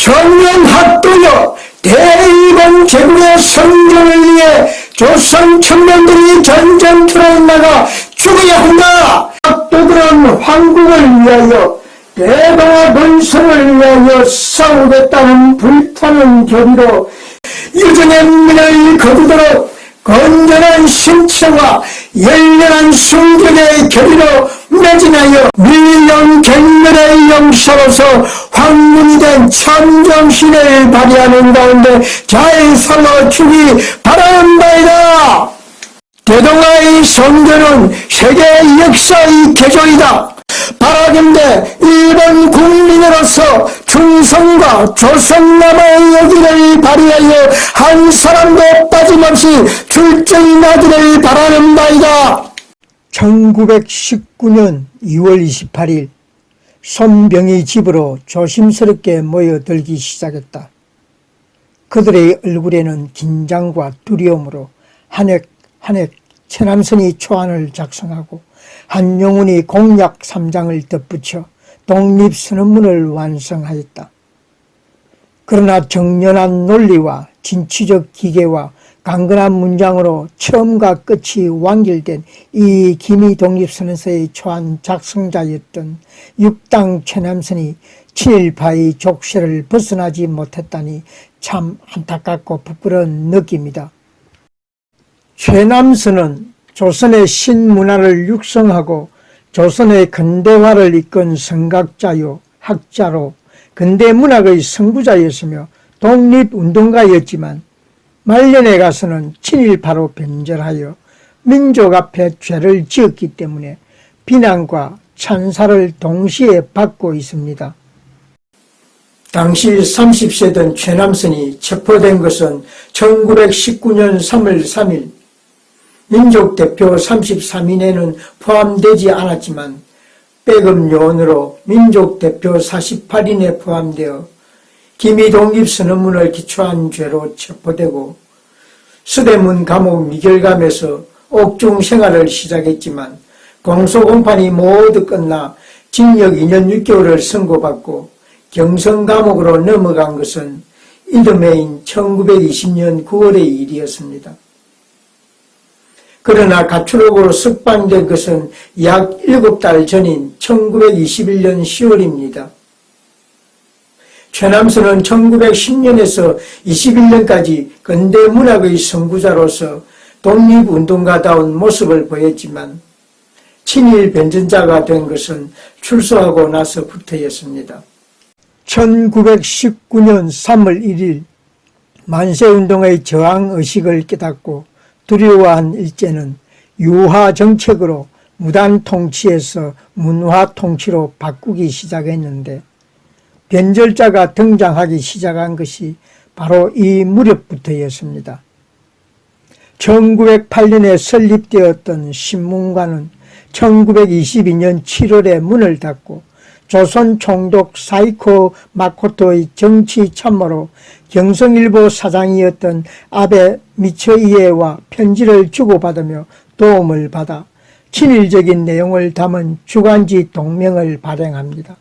성령학도여 대일본 제국의 성전을 위해 조선 청년들이 전쟁터에 나가 죽어야 한다. 학도들은 황국을 위하여 대동아 번성을 위하여 싸우겠다는 불타는 결의로 유전의 민을 거두도록 건전한 신체와 열렬한 순결의 결의로 매진하여 밀령 갱멸의 용사로서 황문이 된 참정신을 발휘하는 가운데 잘 살아주기 바란다이다. 대동아의 성전은 세계 역사의 개조이다. 바라건대 일본 국민으로서 충성과 조선남의 여기를 발휘하여 한 사람도 빠짐없이 출정이 나기를 바라는 바이다. 1919년 2월 28일 손병희 집으로 조심스럽게 모여들기 시작했다. 그들의 얼굴에는 긴장과 두려움으로 한 획 한 획 최남선이 초안을 작성하고 한용운이 공약 3장을 덧붙여 독립선언문을 완성하였다. 그러나 정연한 논리와 진취적 기계와 강건한 문장으로 처음과 끝이 완결된 이 기미 독립선언서의 초안 작성자였던 육당 최남선이 친일파의 족쇄를 벗어나지 못했다니 참 안타깝고 부끄러운 느낌이다. 최남선은 조선의 신문화를 육성하고 조선의 근대화를 이끈 선각자요 학자로 근대문학의 선구자였으며 독립운동가였지만 말년에 가서는 친일파로 변절하여 민족 앞에 죄를 지었기 때문에 비난과 찬사를 동시에 받고 있습니다. 당시 30세던 최남선이 체포된 것은 1919년 3월 3일 민족대표 33인에는 포함되지 않았지만 백업 요원으로 민족대표 48인에 포함되어 기미독립선언문을 기초한 죄로 체포되고 서대문 감옥 미결감에서 옥중 생활을 시작했지만 공소공판이 모두 끝나 징역 2년 6개월을 선고받고 경성감옥으로 넘어간 것은 이듬해인 1920년 9월의 일이었습니다. 그러나 가출옥으로 석방된 것은 약 7달 전인 1921년 10월입니다. 최남선은 1910년에서 21년까지 근대문학의 선구자로서 독립운동가다운 모습을 보였지만 친일 변전자가 된 것은 출소하고 나서부터였습니다. 1919년 3월 1일 만세운동의 저항의식을 깨닫고 두려워한 일제는 유화 정책으로 무단 통치에서 문화 통치로 바꾸기 시작했는데 변절자가 등장하기 시작한 것이 바로 이 무렵부터였습니다. 1908년에 설립되었던 신문관은 1922년 7월에 문을 닫고 조선 총독 사이코 마코토의 정치 참모로 경성일보 사장이었던 아베 미처이에와 편지를 주고받으며 도움을 받아 친일적인 내용을 담은 주간지 동명을 발행합니다.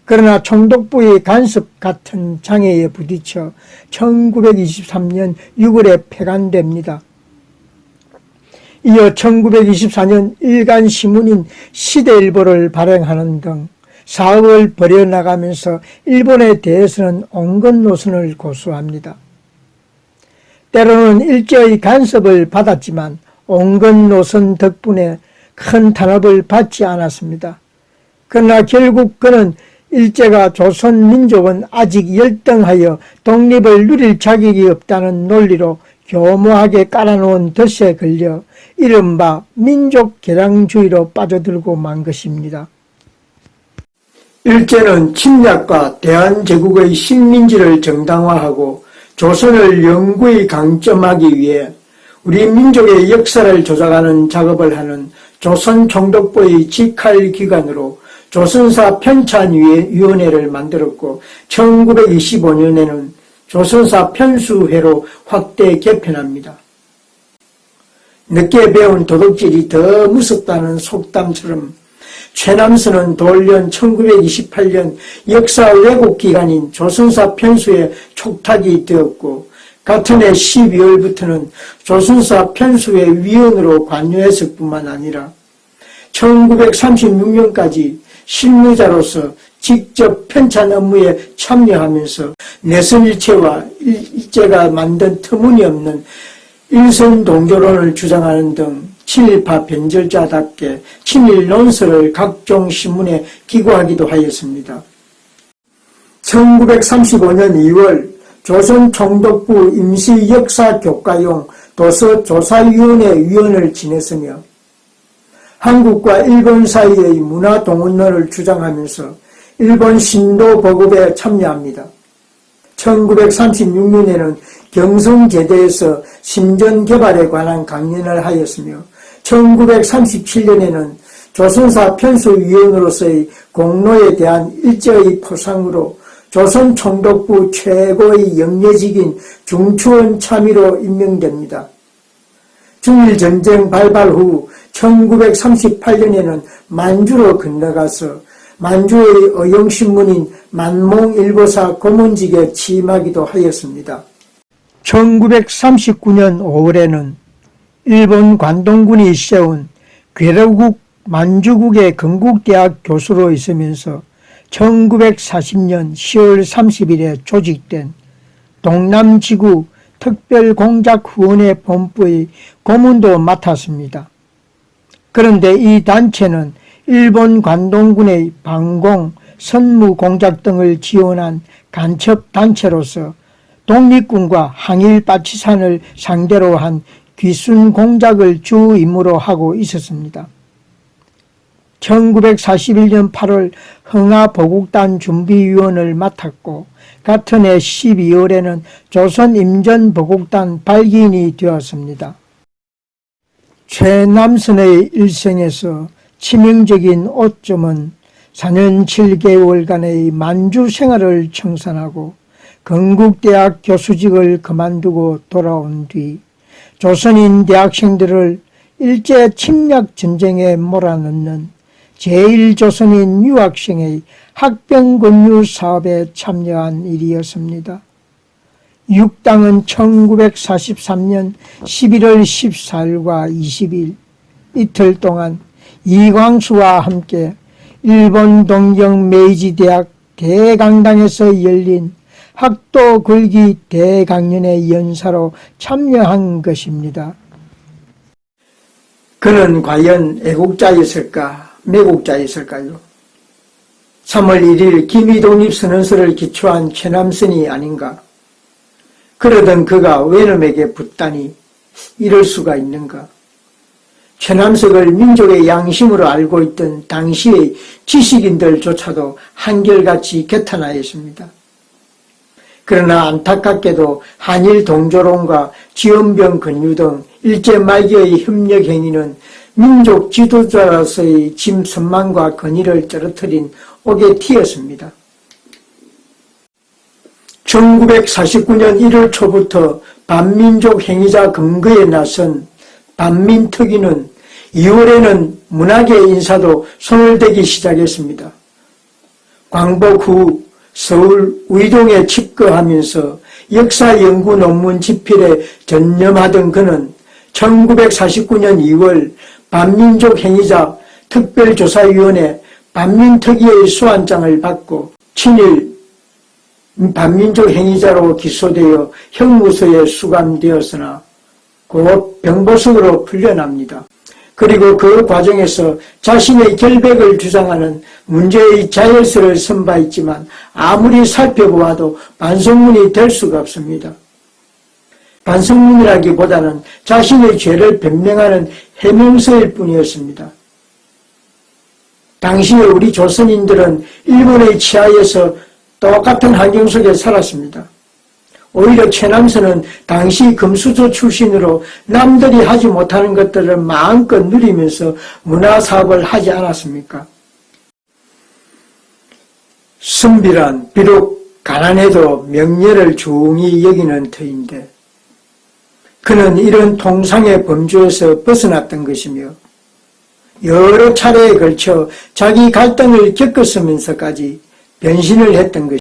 그러나 총독부의 간섭 같은 장애에 부딪혀 1923년 6월에 폐간됩니다. 이어 1924년 일간신문인 시대일보를 발행하는 등 사업을 벌여나가면서 일본에 대해서는 온건 노선을 고수합니다. 때로는 일제의 간섭을 받았지만 온건 노선 덕분에 큰 탄압을 받지 않았습니다. 그러나 결국 그는 일제가 조선 민족은 아직 열등하여 독립을 누릴 자격이 없다는 논리로 교모하게 깔아놓은 덫에 걸려 이른바 민족 개량주의로 빠져들고 만 것입니다. 일제는 침략과 대한제국의 식민지를 정당화하고 조선을 영구히 강점하기 위해 우리 민족의 역사를 조작하는 작업을 하는 조선총독부의 직할기관으로 조선사 편찬위원회를 만들었고 1925년에는 조선사 편수회로 확대 개편합니다. 늦게 배운 도둑질이 더 무섭다는 속담처럼 최남선은 돌연 1928년 역사 왜곡 기간인 조선사 편수에 촉탁이 되었고 같은 해 12월부터는 조선사 편수의 위원으로 관여했을 뿐만 아니라 1936년까지 실무자로서 직접 편찬 업무에 참여하면서 내선일체와 일제가 만든 터무니없는 일선동조론을 주장하는 등 친일파 변절자답게 친일 논설을 각종 신문에 기고하기도 하였습니다. 1935년 2월 조선총독부 임시역사교과용 도서조사위원회 위원을 지냈으며 한국과 일본 사이의 문화동원론을 주장하면서 일본 신도 보급에 참여합니다. 1936년에는 경성제대에서 신전개발에 관한 강연을 하였으며 1937년에는 조선사 편수위원으로서의 공로에 대한 일제의 포상으로 조선총독부 최고의 영예직인 중추원 참의로 임명됩니다. 중일전쟁 발발 후 1938년에는 만주로 건너가서 만주의 어용신문인 만몽일보사 고문직에 취임하기도 하였습니다. 1939년 5월에는 일본 관동군이 세운 괴뢰국 만주국의 건국대학 교수로 있으면서 1940년 10월 30일에 조직된 동남지구 특별공작후원회 본부의 고문도 맡았습니다. 그런데 이 단체는 일본 관동군의 방공, 선무공작 등을 지원한 간첩단체로서 독립군과 항일파치산을 상대로 한 귀순공작을 주 임무로 하고 있었습니다. 1941년 8월 흥하보국단 준비위원을 맡았고 같은 해 12월에는 조선임전보국단 발기인이 되었습니다. 최남선의 일생에서 치명적인 오점은 4년 7개월간의 만주 생활을 청산하고 건국대학 교수직을 그만두고 돌아온 뒤 조선인 대학생들을 일제 침략 전쟁에 몰아넣는 제1조선인 유학생의 학병 권유 사업에 참여한 일이었습니다. 육당은 1943년 11월 14일과 20일 이틀 동안 이광수와 함께 일본 동경 메이지대학 대강당에서 열린 학도 글기 대강연의 연사로 참여한 것입니다. 그는 과연 애국자였을까, 매국자였을까요? 3월 1일 기미독립선언서를 기초한 최남선이 아닌가? 그러던 그가 외놈에게 붙다니 이럴 수가 있는가? 최남석을 민족의 양심으로 알고 있던 당시의 지식인들조차도 한결같이 개탄하였습니다. 그러나 안타깝게도 한일 동조론과 지원병 권유 등 일제 말기의 협력 행위는 민족 지도자로서의 짐 선망과 권위를 떨어뜨린 옥에 튀었습니다. 1949년 1월 초부터 반민족 행위자 검거에 나선 반민특위는 2월에는 문학의 인사도 손을 대기 시작했습니다. 광복 후 서울 의동에 집거하면서 역사연구 논문 집필에 전념하던 그는 1949년 2월 반민족 행위자 특별조사위원회 반민특위의 소환장을 받고 친일 반민족 행위자로 기소되어 형무소에 수감되었으나 곧 병보석으로 풀려납니다. 그리고 그 과정에서 자신의 결백을 주장하는 문제의 자열서를 선바했지만 아무리 살펴보아도 반성문이 될 수가 없습니다. 반성문이라기보다는 자신의 죄를 변명하는 해명서일 뿐이었습니다. 당시에 우리 조선인들은 일본의 치하에서 똑같은 환경 속에 살았습니다. 오히려 최남선은 당시 금수저 출신으로 남들이 하지 못하는 것들을 마음껏 누리면서 문화사업을 하지 않았습니까? 선비란 비록 가난해도 명예를 중히 여기는 터인데 그는 이런 통상의 범주에서 벗어났던 것이며 여러 차례에 걸쳐 자기 갈등을 겪었으면서까지 변신을 했던 것입니다.